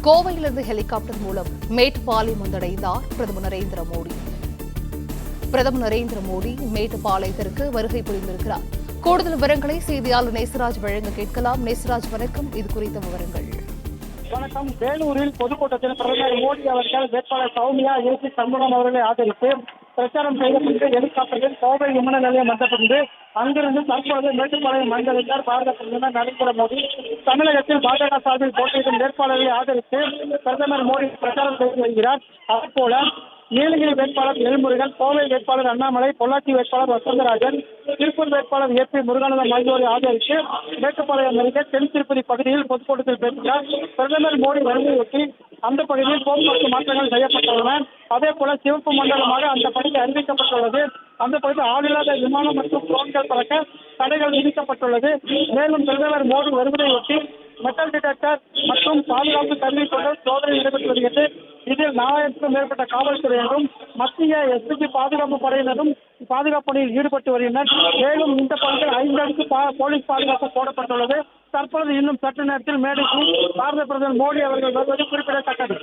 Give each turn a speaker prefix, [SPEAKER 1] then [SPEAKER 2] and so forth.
[SPEAKER 1] கோவையிலிருந்து ஹெலிகாப்டர் மூலம் மேட்டுப்பாளையம் வந்தடைந்தார் பிரதமர் நரேந்திர மோடி. பிரதமர் நரேந்திர மோடி மேட்டுப்பாளையத்திற்கு வருகை புரிந்திருக்கிறார். கூடுதல் விவரங்களை செய்தியாளர் நேசராஜ் வழங்க கேட்கலாம். நேசராஜ், வணக்கம். இது குறித்த விவரங்கள்.
[SPEAKER 2] வணக்கம். வேலூரில் பொதுக்கூட்டத்தில் பிரதமர் மோடி அவர்கள் வேட்பாளர் சௌமியா ஏசி சண்முகம் அவர்களை ஆதரித்து பிரச்சாரம் செய்யப்பட்டு ஹெலிகாப்டரில் கோவை விமான நிலையம் வந்தபோது அங்கிருந்து தற்போது மேட்டுப்பாளையம் வந்தடைந்தார் பாரத பிரதமர் நரேந்திர மோடி. தமிழகத்தில் பாஜக சார்பில் போட்டியிடும் வேட்பாளர்களை ஆதரித்து பிரதமர் மோடி பிரச்சாரம் செய்து வருகிறார். அதேபோல நீலகிரி வேட்பாளர் எல்முருகன், கோவை வேட்பாளர் அண்ணாமலை, பொள்ளாச்சி வேட்பாளர் வசந்தராஜன், திருப்பூர் வேட்பாளர் ஏ.பி. முருகானந்தம் ஆகியோரை ஆதரித்து மேட்டுப்பாளையம் அருகே தென் திருப்பதி பகுதியில் பொதுக்கூட்டத்தில் பேசுகிறார். பிரதமர் மோடி வருகையொட்டி அந்த பகுதியில் போக்குவரத்து மாற்றங்கள் செய்யப்பட்டுள்ளன. அதே போல சிவப்பு மண்டலமாக அந்த பகுதி அறிவிக்கப்பட்டுள்ளது. அந்த பகுதியில் ஆளில்லாத விமானம் மற்றும் ட்ரோன்கள் பறக்க தடைகள் விதிக்கப்பட்டுள்ளது. மேலும் பிரதமர் மோடி வருவதையொட்டி மெட்டல் டிடெக்டர் மற்றும் பாதுகாப்பு கருவிகளுடன் சோதனை நடைபெற்று வருகிறது. இதில் 4000க்கும் மேற்பட்ட காவல்துறையினரும் மத்திய எஸ்பிஜி பாதுகாப்பு படையினரும் பாதுகாப்பு பணியில் ஈடுபட்டு வருகின்றனர். மேலும் இந்த பகுதியில் 5 அடுக்கு போலீஸ் பாதுகாப்பு போடப்பட்டுள்ளது. தற்பொழுது இன்னும் சற்று நேரத்தில் மேடைக்கு பாரத பிரதமர் மோடி அவர்கள் வருவது குறிப்பிடத்தக்கது.